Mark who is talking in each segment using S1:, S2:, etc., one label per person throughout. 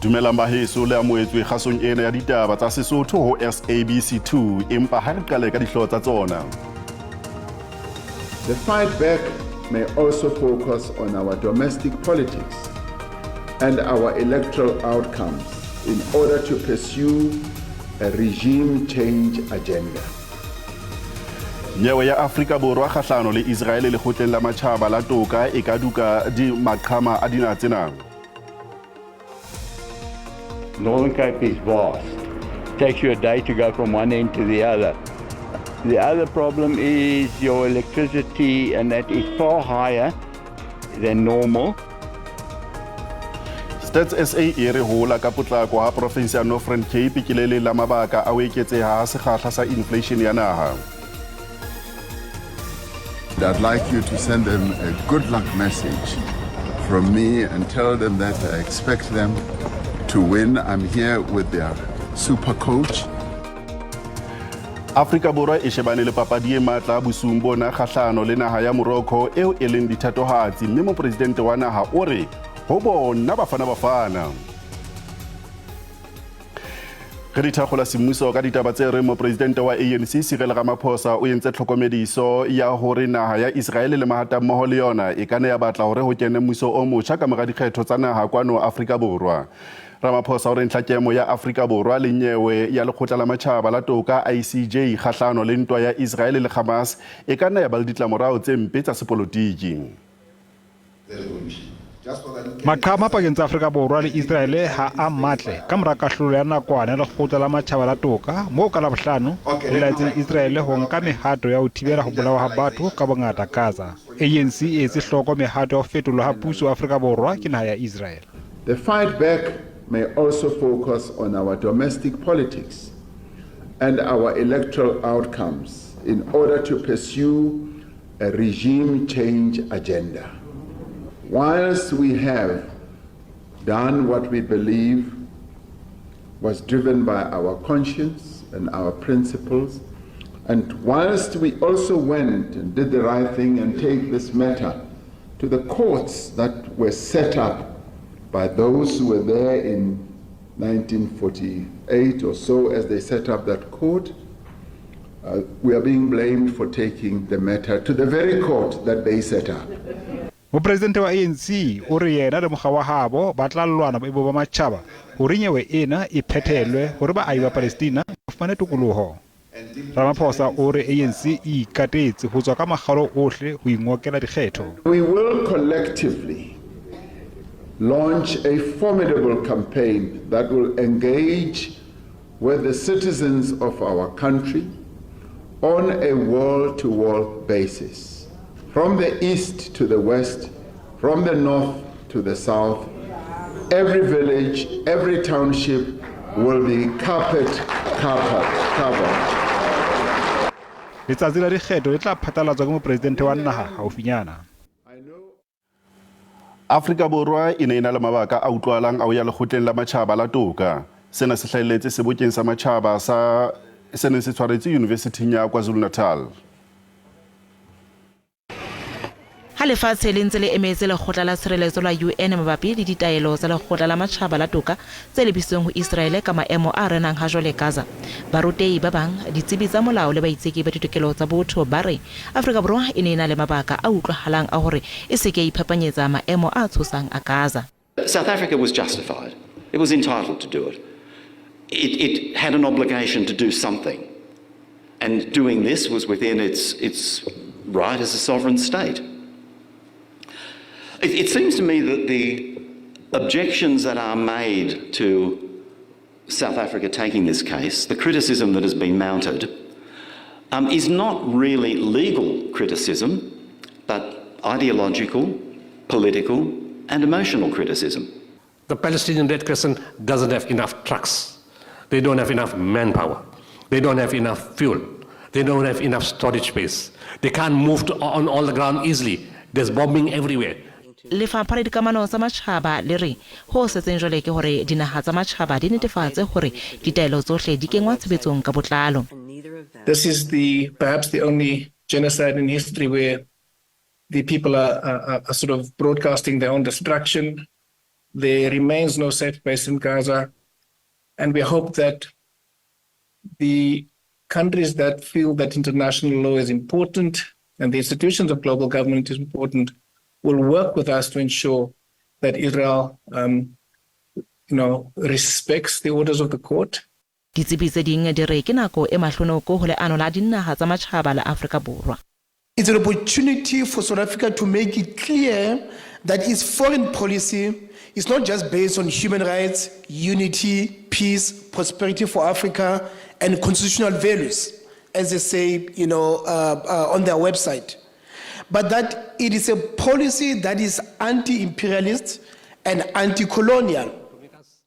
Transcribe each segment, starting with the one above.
S1: Dumela maheso le amoetswe kgasong ena ya ditaba tsa Sesotho ho SABC 2 empa ha re qale ka dihlooho tsa tsona.
S2: The fight back may also focus on our domestic politics and our electoral outcomes in order to pursue a regime change agenda.
S1: Nyewe ya Afrika Borwa kgahlano le Israel le lekgotleng la matjhaba la toka e ka duka di maqhama a dina tsena.
S3: Northern Cape is vast. It takes you a day to go from one end to the other. The other problem is your electricity, and that is far higher than normal.
S1: Stats SA e re hola ka potlako ha province ya Northern Cape ke le la mabaka a eketseha sekgahla sa inflation ya naha.
S2: I'd like you to send them a good luck message from me and tell them that I expect them to win. I'm here with their super coach.
S1: Afrika Borwa e shebane le papadi e matla bosung bona kgahlano le naha ya Morocco eo e leng dithatohatsi mme mo presidente wa naha o re ho bona bafana. Re di thakgola semmuso ka ditaba tse re mo presidente wa ANC Cyril Ramaphosa o entse tlhokomediso ya hore naha ya Israel le mahata mmoho le yona e kana ya batla hore ho kene mmuso o motjha ka mora dikgetho tsa naha kwano Afrika Borwa. Ramaphosa o re ntlhakemo ya Afrika Borwa le nyewe ya lekgotla la matjhaba la toka ICJ kgahlano le ntwa ya Israel le Hamas e kana ya ba le ditlamorao tse mpe tsa sepolotiki.
S4: Maqhama pakeng tsa Afrika Borwa le Israel ha a matle ka mora kahlolo ya nakwana le lekgotla la matjhaba la toka moo ka Labohlano le laetseng Israel ho nka mehato ya ho thibela ho bolawa ha batho ka bongata Gaza. ANC e etse hloko mehato ya ho fetolwa ha puso Afrika Borwa ke naha ya Israel.
S2: The fight back may also focus on our domestic politics and our electoral outcomes in order to pursue a regime change agenda. Whilst we have done what we believe was driven by our conscience and our principles, and whilst we also went and did the right thing and take this matter to the courts that were set up by those who were there in 1948 or so as they set up that court, we are being blamed for taking the matter to the very court that they set up.
S4: Mo presidente wa ANC o re yena le mogwa wa habo ba tla lwana ba ba matjhaba hore nyewe ena e phethelwe hore ba ai ba Palestina ba fane tokoloho. Ramaphosa o re ANC e ikatetse ho tswa ka magalo ohle ho ingokela dikgetho.
S2: We will collectively launch a formidable campaign that will engage with the citizens of our country on a wall-to-wall basis. From the east to the west, from the north to the south, every village, every township will be covered.
S4: Letsatsi la dikgetho le tla phatlalatswa ke mo presidente wa naha haufinyana.
S1: Afrika Borwa e ne ena le mabaka a utlwalang a o ya lekgotleng la matjhaba la toka. Sena se hlahelletse sebokeng sa matjhaba sa sene se tshwaretse University ya KwaZulu-Natal.
S5: Ha lefatshe le ntse le emetse lekgotla la tshireletso la UN mabapi le ditaelo tsa lekgotla la matjhaba la toka tse lebisitsweng ho Israel ka maemo a renang ha jwale Gaza. Barutei ba bang ditsebi tsa molao le baitseki ba ditokelo tsa botho ba re Afrika Borwa e ne ena le mabaka a utlwahalang a hore e se ke iphapanyetsa maemo a tshosang a Gaza.
S6: South Africa was justified. It was entitled to do it. It had an obligation to do something. And doing this was within its right as a sovereign state. It seems to me that the objections that are made to South Africa taking this case, the criticism that has been mounted, is not really legal criticism, but ideological, political, and emotional criticism.
S7: The Palestinian Red Crescent doesn't have enough trucks. They don't have enough manpower. They don't have enough fuel. They don't have enough storage space. They can't move on all the ground easily. There's bombing everywhere.
S5: Lefapha la dikamano tsa matjhaba le re ho setseng jwale ke hore dinaha tsa matjhaba di netefatse hore ditaelo tsohle di kengwa tshebetsong ka botlalo.
S8: This is perhaps the only genocide in history where the people are sort of broadcasting their own destruction. there remains no safe place in Gaza. And we hope that the countries that feel that international law is important and the institutions of global government is important will work with us to ensure that Israel respects the orders of the court.
S5: Ditsebi tse ding di re ke nako e mahlonoko ho leano la dinaha tsa matjhaba la Afrika Borwa.
S9: It's an opportunity for South Africa to make it clear that its foreign policy is not just based on human rights, unity, peace, prosperity for Africa, and constitutional values, as they say, on their website, but that it is a policy that is anti-imperialist and anti-colonial.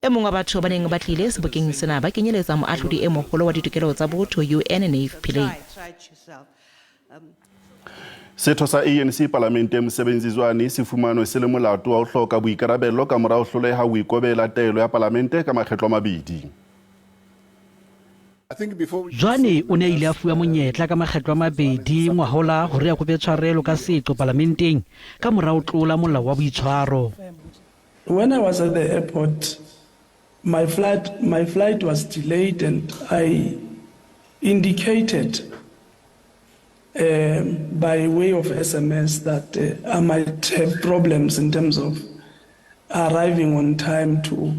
S5: E mong wa batho ba neng ba tlile sebokeng sena ba kenyeletsa moahlodi e moholo wa ditokelo tsa botho UN NAFPLA.
S1: Setho sa ANC Parliamentary mosebenzizwane se fumanwe se le molato wa ho hloka boikarabelo ka mora ho hloleha ho ikobela taelo ya parlamente ka makgetlo a mabedi.
S10: Jwane o ne ile a fuwa monyetla ka makgetlo a mabedi ngwahola hore a kope tshwarelo ka setho parlamenteng ka mora ho tlola molao wa boitshwaro.
S11: When I was at the airport, my flight was delayed, and I indicated by way of SMS that I might have problems in terms of arriving on time to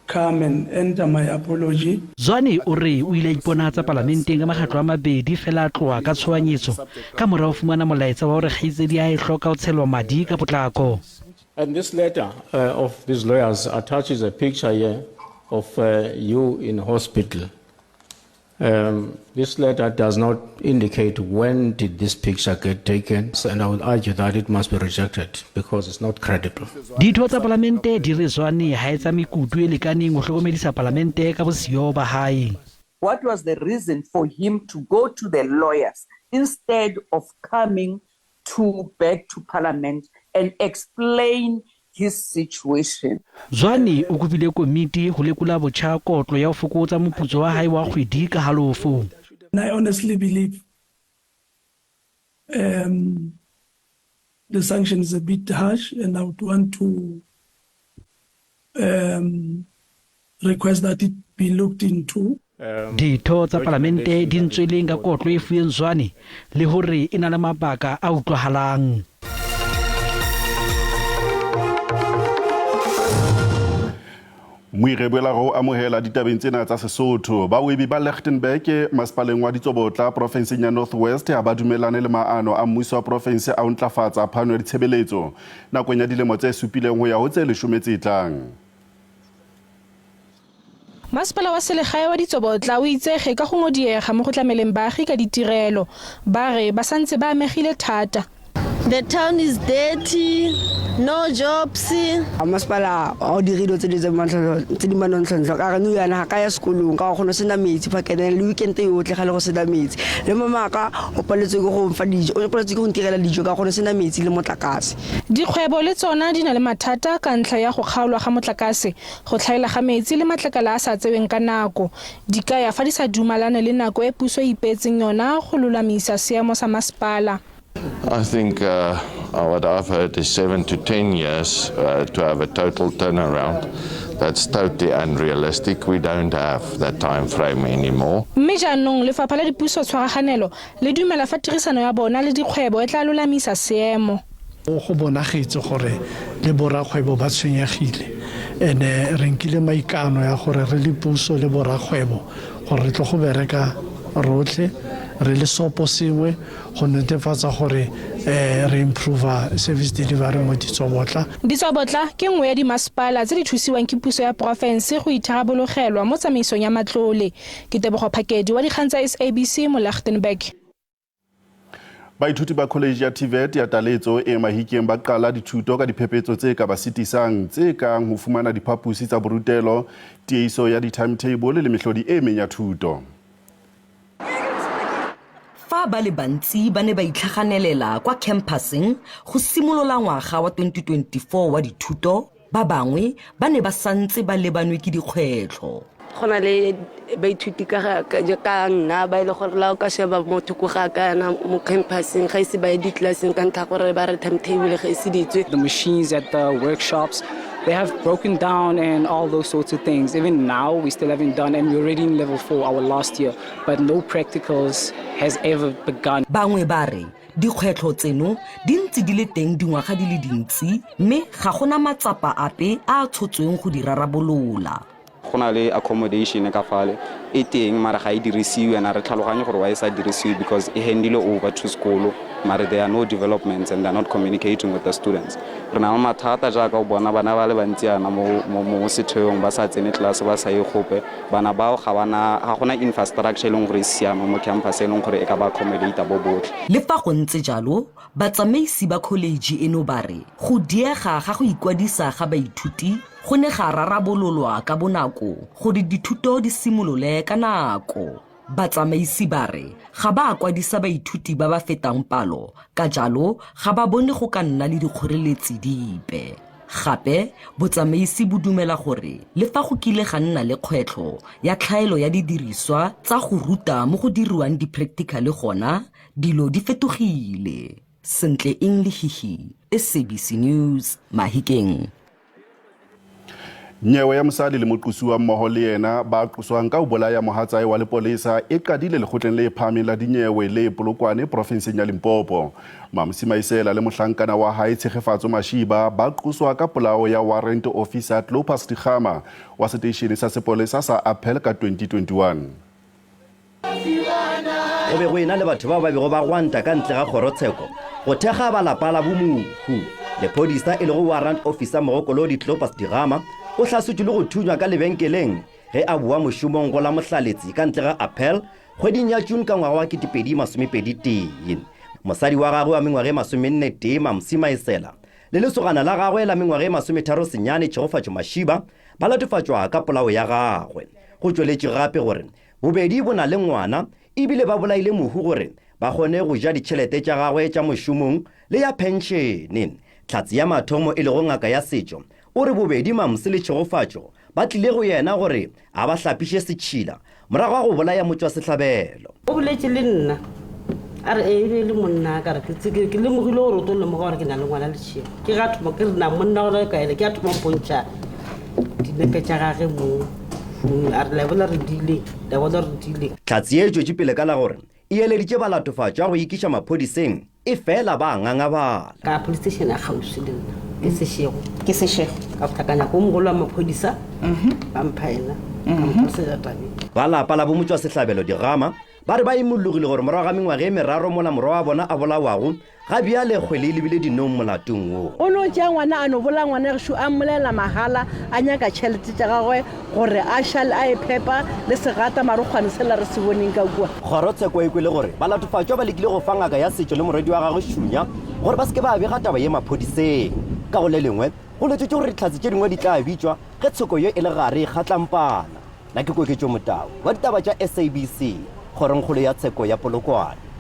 S11: come and enter my apology.
S10: Zwane o re o ile iponatsa parlamenteng ka makgetlo a mabedi fela a tloa ka tshoanyetso ka mora ho fumana molaetsa wa hore kgaitsedi a e hloka ho tshelwa madi ka potlako.
S12: And this letter of these lawyers attaches a picture here of you in hospital. This letter does not indicate when did this picture get taken, and I would argue that it must be rejected because it's not credible.
S10: Ditho tsa parlamente di re Zwane ha etsa mekutu e lekaneng ho hlokomedisa parlamente ka bosio ba hae.
S13: What was the reason for him to go to the lawyers instead of coming back to Parliament and explain his situation?
S10: Zwane o kopile komiti ho lekola botjha kotlo ya ho fokotsa moputso wa hae wa kgwedi ka halofo.
S11: I honestly believe the sanction is a bit harsh, and I would want to request that it be looked into.
S10: Ditho tsa parlamente di ntsweleng ka kotlo e fueng Zwane le hore e na le mabaka a utlwahalang.
S1: Moirebela go amohela ditabeng tsena tsa Sesotho ba webi ba Lichtenburg masepaleng wa Ditsobotla provinseng ya North West ha ba dumelane le maano a mmuso wa province a ho ntlafatsa phano ya ditshebeletso nakong ya dilemo tse supileng ho ya ho tse 10 tse tlang.
S14: Masepala wa selegae wa Ditsobotla o itsege ka go ngodiega mo go tlameleng baagi ka ditirelo ba re ba santse ba amegile thata.
S15: The town is dirty, no jobs.
S16: Masepala o dirilo tse di manontlhotlho ka re no yana ga ya sekolong ka go no sena metsi fa kene le weekend e yotle ga le go sena metsi le mamaka o paletswe go mfa dijo o paletswe go ntirela dijo ka go no sena metsi le motlakase.
S14: Dikgwebo le tsona di na le mathata ka ntlha ya go kgaolwa ga motlakase go tlhaela ga metsi le matlakala a sa tseweng ka nako di ka ya fa di sa dumalane le nako e puso e ipetseng yona go lulamisa seemo sa masepala.
S17: I think what I've heard is 7 to 10 years to have a total turnaround. That's totally unrealistic. We don't have that time frame anymore.
S14: Mme jaanong lefapha la dipuso tshwaraganelo le dumela fa tirisano ya bona le dikgwebo e tla lulamisa seemo.
S11: Go bonagetse gore le borakgwebo ba tshwenyegile ene re nkile maikano ya gore re le puso le borakgwebo gore re tlo go bereka rotlhe re le sopo sengwe go netefatsa gore re improve service delivery mo Ditsobotla.
S14: Ditsobotla ke nngwe ya dimasepala tse di thusiwang ke puso ya province go itharabologelwa mo tsamaisong ya matlole. Ke Tebogo Phakedi wa dikgang tsa SABC mo Lichtenburg.
S1: Baithuti ba college ya TVET ya Taletso e Mahikeng ba qala dithuto ka diphephetso tse ka ba sitisang tse kang ho fumana diphapusi tsa borutelo, tiehiso ya di-timetable le mehlodi e meng ya thuto.
S18: Fa ba le bantsi ba ne ba itlhaganelela kwa campuseng go simolola ngwaga wa 2024 wa dithuto, ba bangwe ba ne ba santse ba lebanwe ke dikgwetlho.
S15: Gona le baithuti ka nna ba ile gore la ka sheba motho go ga kana mo campuseng ga ise ba di classeng ka ntlha gore ba re timetable ga ise ditswe.
S19: The machines at the workshops they have broken down and all those sorts of things. Even now, we still haven't done, and we're already in level 4 our last year, but no practicals has ever begun.
S18: Bangwe bare dikgwetlho tseno di ntse di le teng dingwaga di le dintsi mme ga gona matsapa ape a tshotsweng go di rarabolola.
S20: Go na le accommodation ka fale e teng mara ga e dirisiwe and re tlhaloganye gore why e sa dirisiwe because e handile over to school mara there are no developments and they're not communicating with the students. Re na mathata jaaka o bona bana ba le bantsi ana mo setheong ba sa tsene class ba sa ye gope bana bao ga gona infrastructure e leng gore e siame mo campus e leng gore e ka ba accommodate bo botlhe.
S18: Le fa go ntse jalo batsamaisi ba college eno bare go diega ga go ikwadisa ga baithuti go ne ga rarabololwa ka bonako gore dithuto di simolole ka nako. Batsamaisi bare ga ba kwadisa baithuti ba ba fetang palo ka jalo ga ba bone go ka nna le dikgoreletsi dipe. Gape botsamaisi bo dumela gore le fa go kile ga nna le kgwetlho ya tlhaelo ya didiriswa tsa go ruta mo go diriwang di-practical gona dilo di fetogile. Sentle English, SABC News, Mahikeng.
S1: Nyewe ya mosadi le moqosi wa mmoho le yena ba qoswang ka ho bolaya mohatsae wa lepolesa e qadile lekgotleng le phahameng la dinyewe le Polokwane provinseng ya Limpopo. Mamsi Maisela le mohlankana wa hae Tshegefatso Mashiba ba qoswa ka polao ya warrant officer Clopas Digama wa seteishene sa sepolesa sa Appel ka 2021.
S21: O be go ena le batho ba bego ba gwanta ka ntle ga kgorotsheko go thega balapa la bomuhu. Lepodisa e le go warrant officer Mogokolo Clopas Digama o hlasutse le go thunywa ka lebenkeleng ge a bua moshomong go la mohlaletsi ka ntle ga Appel kgweding ya June ka ngwaga wa 2021. Mosadi wa gagwe wa mengwaga e 41 Mamsi Maisela le lesogana la gagwe la mengwaga e 39 Tshegefatso Mashiba ba latofatšwa ka polao ya gagwe. Go tšweletše gape gore bobedi bo na le ngwana ebile ba bolaile mohu gore ba kgone go ja ditšhelete tša gagwe tša mošomong le ya penšene. Tlhatsi ya mathomo e le go ngaka ya setšo o re bobedi Mamsi le Tshegefatso ba tlile go yena gore a ba hlapiše setšhila morago ga go bolaya motswa sehlabelo.
S22: O boletše le nna a re e le monna ka re ke le mogile gore o tlo lemoga gore ke na le ngwana le tšhego ke ga thoma ke re na monna gore ka ele ke a thoma mpontšha dinepe tša gage mo a re lebola re dile
S21: Tlhatsi e tšwetše pele ka la gore e eleditše balatofatšo go ikiša maphodiseng e fela ba ngangabala
S22: ka police station a gauši le nna ke sešego ka tlhakanya ko mogolo wa maphodisa ba mpha ena
S21: ba lapa la bomotswa sehlabelo Digama ba re ba imollogile gore morago ga mengwaga e meraro mola morwa wa bona a bolawago ga bia le kgwele e lebile dinong molatong wo.
S22: O no tšea ngwana a no bola ngwana gešo a mmolela mahala a nyaka tšhelete tša gagwe gore a šale a e phepa le segata marokgwane sela re se boneng ka kua.
S21: Kgorotsheko e kwele gore balatofatšwa ba lekile go fa ngaka ya setšo le morwedi wa gagwe Shunya gore ba seke ba bega taba ye maphodiseng. Ka go le lengwe go letsetse gore ditlhatsi tše dingwe di tla bitswa ge tsheko yo e le gare e kgatlampana. Na ke Koketšo Motau wa ditaba tša SABC kgorongkgolo ya tsheko ya Polokwane.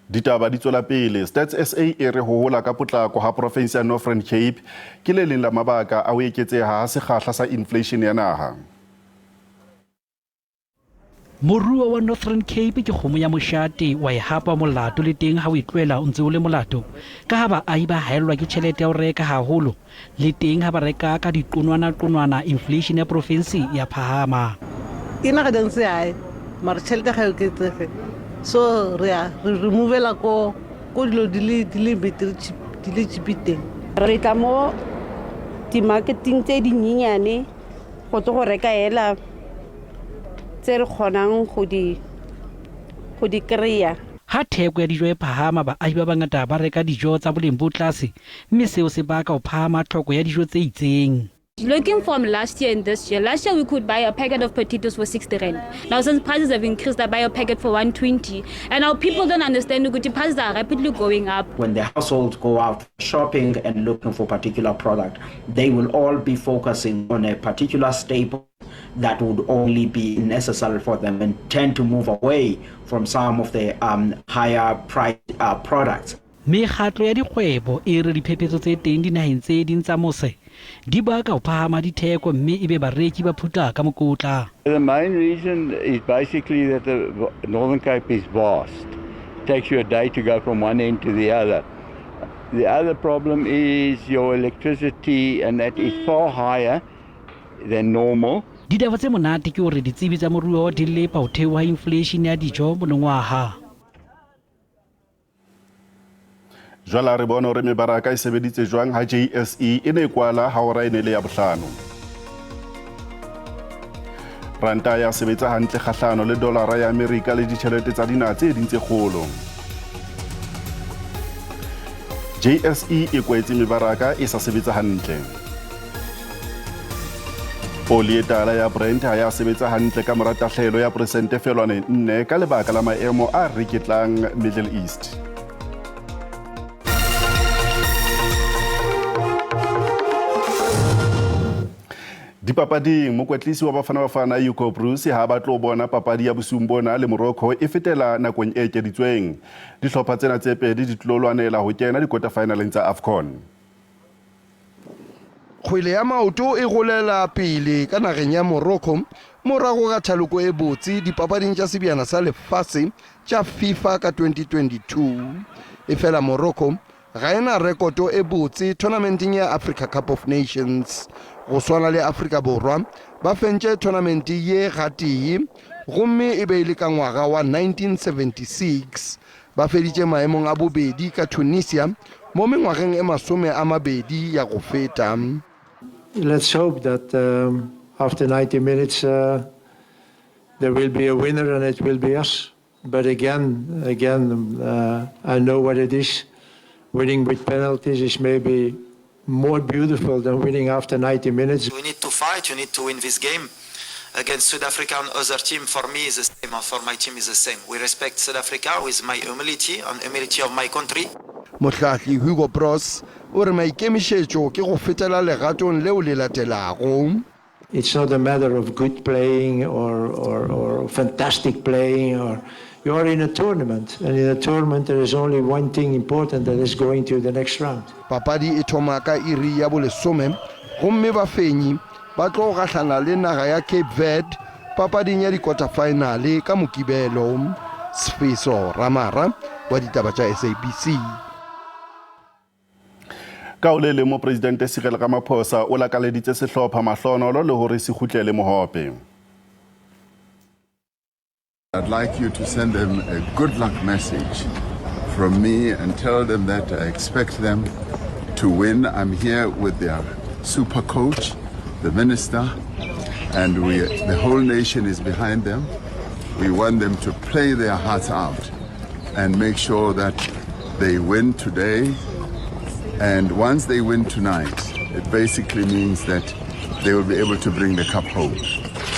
S1: Ditaba di tswela pele. Stats SA e re ho hola ka potlako ha province ya Northern Cape ke le leng la mabaka a o eketseha ha sekgahla sa inflation ya naha.
S10: Moruo wa Northern Cape ke kgomo ya moshate wa e hapa molato le teng ha o itlwela o ntse o le molato ka ha ba ai ba haellwa ke tšhelete ya o reka haholo le teng ha ba reka ka diqonwana inflation ya province ya phahama.
S22: Ina ga dantse ai mar tšhelete ga o ketsefe so re removela ko dilo dile betere dile chipiteng
S23: re tla mo di marketing tse dinyenyane go tlo go reka hela tse re kgonang go di kreya.
S10: Ha theko ya dijo e phahama ba ahi ba bangata ba reka dijo tsa boleng bo tlase mme seo se baka ho phahama tlhoko ya dijo tse itseng.
S24: Looking from last year and this year, last year we could buy a packet of potatoes for 60 rand. Now since prices have increased, I buy a packet for 120. And now people don't understand that prices are rapidly going up.
S25: When the households go out shopping and looking for particular product, they will all be focusing on a particular staple that would only be necessary for them and tend to move away from some of the higher priced products.
S10: Mekgatlo ya dikgwebo e re diphephetso tse teng dinaheng tse ding tsa mose di baka ho phahama ditheko mme ebe bareki ba phuta ka mokotla.
S3: The main reason is basically that the Northern Cape is vast. It takes you a day to go from one end to the other. The other problem is your electricity, and that is far higher than normal.
S10: Ditaba tse monate ke hore ditsebi tsa moruo di lepa ho theoha inflation ya dijo monongwaha.
S1: Jwala re bona hore mebaraka e sebeditse jwang ha JSE e ne kwala ha ora ene le ya bohlano. Ranta ya sebetsa hantle kgahlano le dolara ya Amerika le ditjhelete tsa dinaha tse ding tse kgolo. JSE e kwetse mebaraka e sa sebetsa hantle. Oli e tala ya Brent ha ya sebetsa hantle ka mora tahlelo ya Presidente Felwane 4 ka lebaka la maemo a riketlang Middle East. Dipapading mokwetlisi wa Bafana Bafana Yuko Bruce ha ba tlo bona papadi ya bosumbona le Morocco e fetela nakong e ekeditsweng. Dihlopha tsena tse pedi di tlo lwanela ho kena di-quarter finaleng tsa AFCON.
S2: Kgwele ya maoto e golela pele ka nageng ya Morocco morago ga thaloko e botse dipapading tša sebjana sa lefase tša FIFA ka 2022. E fela Morocco ga ena rekoto e botse tournamenteng ya Africa Cup of Nations. Go swana le Afrika Borwa ba fentše tournament ye gatee gomme e be ile ka ngwaga wa 1976 ba feditše maemong a bobedi ka Tunisia mo mengwageng e masome a mabedi ya go feta.
S4: Let's hope that after 90 minutes there will be a winner and it will be us. But again, I know what it is. Winning with penalties is maybe more beautiful than winning after 90 minutes.
S6: We need to fight, you need to win this game. Against South Africa and other team, for me is the same, and for my team is the same. We respect South Africa with my humility and humility of my country.
S2: Mohlahli Hugo Bros o re maikemišetšo ke go fetela legatong leo le latelago.
S4: It's not a matter of good playing or fantastic playing. Or you are in a tournament, and in a tournament there is only one thing important, that is going to the next round.
S2: Papadi e thoma ka iri ya bolesome gomme bafenyi ba tlo gahlana le naga ya Cape Verde papading ya di-quarter finale ka Mokibelo. Sfiso Ramara wa ditaba tša SABC.
S1: Ka o le mo Presidente Cyril Ramaphosa o lakaleditse sehlopha mahlonolo le hore se khutlele mohope.
S7: I'd like you to send them a good luck message from me and tell them that I expect them to win. I'm here with their super coach, the minister, and the whole nation is behind them. We want them to play their hearts out and make sure that they win today. And once they win tonight, it basically means that they will be able to bring the cup home.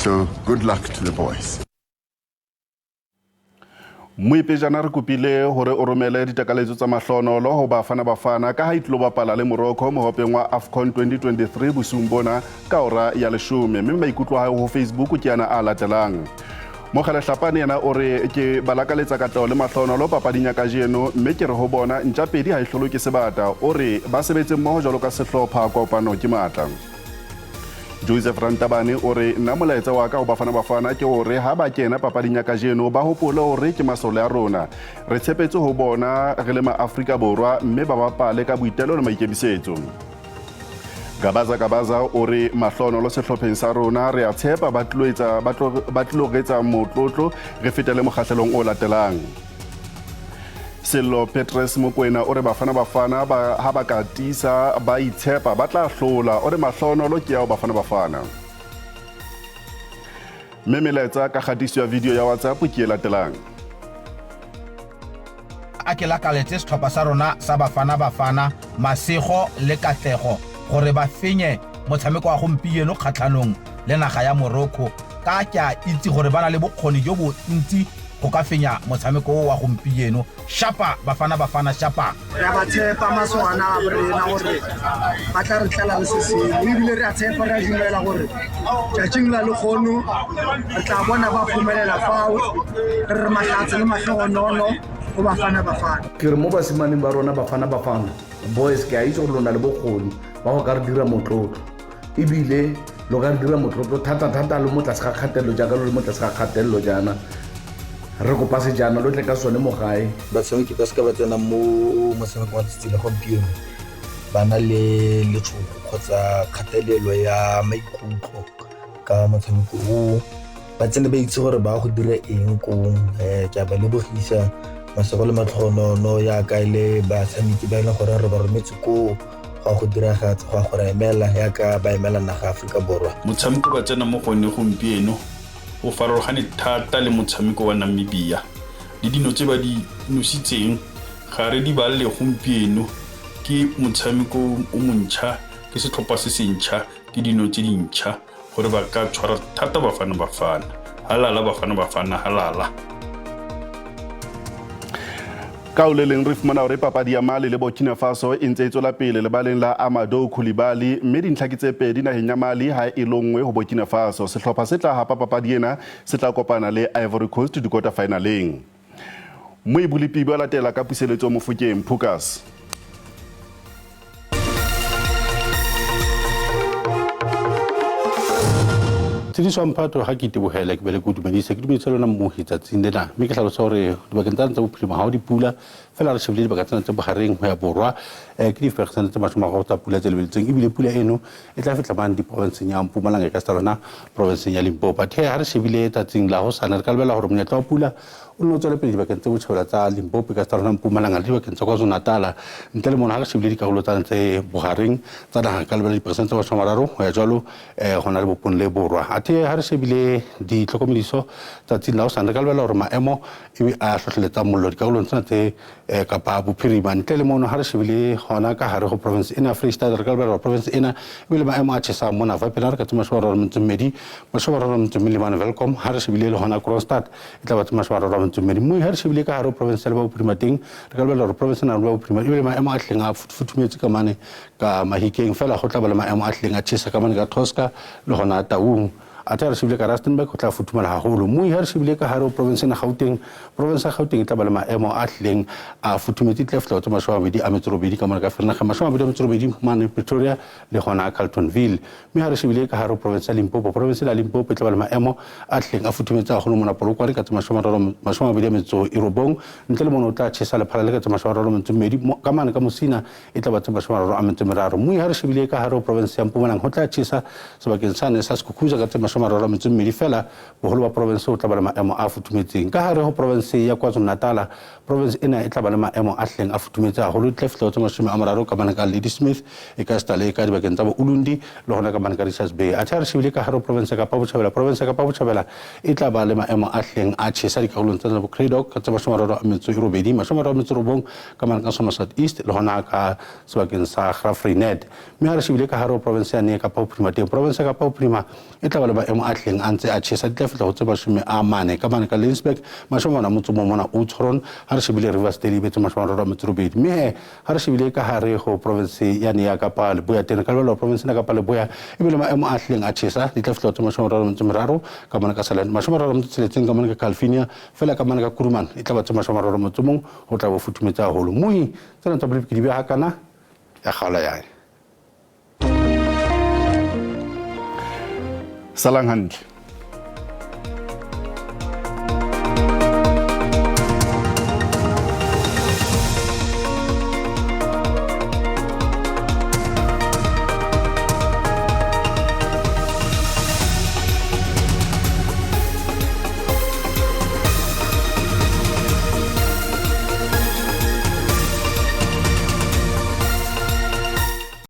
S7: So good luck to the boys.
S1: Moipejana re kopile hore o romele ditakaletso tsa mahlonolo ho Bafana ka ha itlo bapala le Morocco mohopeng wa AFCON 2023 bosumbona ka ora ya 10 mme maikutlo a ho Facebook ke yana a latelang. Mogale Hlapane yana o re ke balakaletsa ka tao le mahlonolo papading ya kajeno mme ke re ho bona ntjapedi ha ihlolo ke sebata o re ba sebetse mmoho jalo ka sehlopha kopano ke matla. Joseph Rantabane o re nna molaetsa wa ka ho Bafana ke hore ha ba kena papading ya kajeno ba hopole hore ke masole a rona re tshepetse ho bona re le ma-Afrika Borwa mme ba bapale ka boitelo le maikemisetso. Gabaza o re mahlonolo sehlopheng sa rona re a tshepa ba tlogetsa motlotlo re fetele mokgahlelong o latelang. Sello Petrus Mokwena o re Bafana ha ba katisa ba itshepa ba tla hlola o re mahlonolo ke ya Bafana. Mme melaetsa ka kgatiso ya video ya WhatsApp ke e latelang.
S8: A ke lakaletse setlhopha sa rona sa Bafana masego le katlego gore ba fenye motshameko wa gompieno kgatlhanong le naga ya Morocco ka ke a itse gore ba na le bokgoni jo bo ntsi go ka fenya motshameko wa gompieno. Shapa Bafana shapa
S26: re ba tshepa maswana a rena gore ba tla re tlala le seseng ebile re a tshepa re dumela gore tšatšing la lekgono re tla bona ba phumelela fao re mahlatse le mahlogonono go Bafana.
S27: Ke re mo basimaneng ba rona Bafana boys ke a itse gore lona le bokgoni ba go ka re dira motlotlo ebile lo ka re dira motlotlo thata le mo tlase ga kgatelelo jaaka lo le mo tlase ga kgatelelo jaana re kopa sejana lo tle ka sone mo gae
S5: batshameki ba se ka ba tsena mo motshamekong wa tsatsi la gompieno ba na le letshogo kgotsa kgatelelo ya maikutlo ka motshameko o ba tsene ba itse gore ba go dira eng kong ke a ba lebogisa masego le matlhonono ya ka ile batshameki ba e leng gore re ba rometse ko go go diragatsa go go emela ya ka ba emela naga Afrika Borwa.
S9: Motshameko ba tsena mo gone gompieno o farologane thata le motshameko wa Namibia le dino tse ba di nositseng ga re di balle gompieno ke motshameko o montšha ke setlhopha se sentšha ke dino tse dintšha gore ba ka tshwara thata bafana halala bafana halala
S1: ka o le leng re fumana hore papadi ya Mali le Burkina Faso e ntse e tswela pele lebaleng la Amadou Coulibaly mme dintlha ke tse pedi naheng ya Mali ha e longwe ho Burkina Faso. Sehlopha se tla hapa papadi ena se tla kopana le Ivory Coast di quarter finaleng. Moebulipi ba latela ka puseletso Mofokeng Phukas.
S11: Tshediso mphato ha ke tebohela ke bele go dumedisa ke dumedisa lona mo hitsatsing lena mme ke hlalosa hore dibakeng tsa bophirima ha o dipula fela re shebile dibakeng tsa bohareng ho ya borwa ke di percent tsa mashome tsa pula tse lebeletseng ebile pula eno e tla fitla bang di province ya Mpumalanga ka tsona province ya Limpopo the ha re shebile tsatsing la ho sana re ka lebela hore monyetla wa pula o no tswela pele dibakeng tse botjhabela tsa Limpopo ka tsona Mpumalanga le dibakeng tsa KwaZulu-Natal ntle le mona ha re shebile dikarolo tsa tse bohareng tsa naha ka lebela di percent tsa mashome ho ya jwalo hona le bopon le borwa athe ha re shebile di tlhokomediso tsatsing la ho sana re ka lebela hore maemo e a hlohleletsa mollo dikarolong tsena tse kapa bophirima ntle le mona ha re shebile hona ka hare ho province ena Free State re ka lebela province ena ebile maemo a tshesa mona va pela re ka tsema shwara mtsumedi mashwara mtsumedi man welcome ha re shebile le hona Kroonstad e tla ba tsema shwara mtsumedi mo ha re shebile ka hare ho province le ba bophirima teng re ka lebela hore province ena le ba bophirima ebile maemo a hleng a futhumetse ka mane ka Mahikeng fela go tla ba le maemo a hleng a tshesa ka mane ka Tosca le hona Taung ata re shebile ka Rustenburg go tla futhumela haholo mo ha re shebile ka hare ho province na Gauteng province ya Gauteng e tla ba le maemo a hleng a futhumetse tla fela tsoma shwabedi a metsorobedi ka mona ka ferna ga mashwabedi a metsorobedi mane Pretoria le gona Carltonville me ha re shebile ka hare ho province ya Limpopo province ya Limpopo e tla ba le maemo a hleng a futhumetse haholo mona Polokwane ka tsoma shwabedi a metso irobong ntle le mona o tla tshesa le phala le ka tsoma shwabedi metsomedi ka mane ka Mosina e tla ba tsoma shwabedi a metsomeraro mo ha re shebile ka hare ho province ya Mpumalanga ho tla tshesa sebakeng sa ne sa Sekhukhuzwa ka tsoma shwabedi metsomedi fela boholo ba province o tla ba le maemo a futhumetseng ka hare ho province ya KwaZulu-Natal province ena e tla ba le maemo a hleng a futhumetse haholo tle fela tsoma shome a mararo ka mane ka Ladysmith e ka stale ka dibakeng tsa bo Ulundi le hona ka mane ka Richards Bay a tla re shebile ka hare ho province ya Kapa Botjhabela province ya Kapa Botjhabela e tla ba le maemo a hleng a tshesa dikarolong tsa bo Craddock ka tsoma shome a mararo a metso irobedi mashome a mararo a metso robong ka mane ka Somerset East le hona ka sebakeng sa Graaff-Reinet me ha re shebile ka hare ho province ya ne Kapa Bophirima teng province ya Kapa Bophirima e tla ba le maemo a hleng a ntse a tshesa di tla fetla go tseba shome a mane ka mane ka Lensburg mashome a motso mo mona Oudtshoorn ha re shebile Rivers State be tsoma shome a metso robedi me ha re shebile ka hare ho province ya ne ya Kapa Leboya teng ka lebelo province na Kapa Leboya e bile maemo a hleng a tshesa di tla fetla go tsema shome a metso meraro ka mane ka Saland mashome a metso tsheletseng ka mane ka Calvinia fela ka mane ka Kuruman e tla ba tsema shome a metso mong ho tla bo futhumetse haholo mohi tsena tsa boledi ke di be hakana ya khala ya
S1: Salang hantle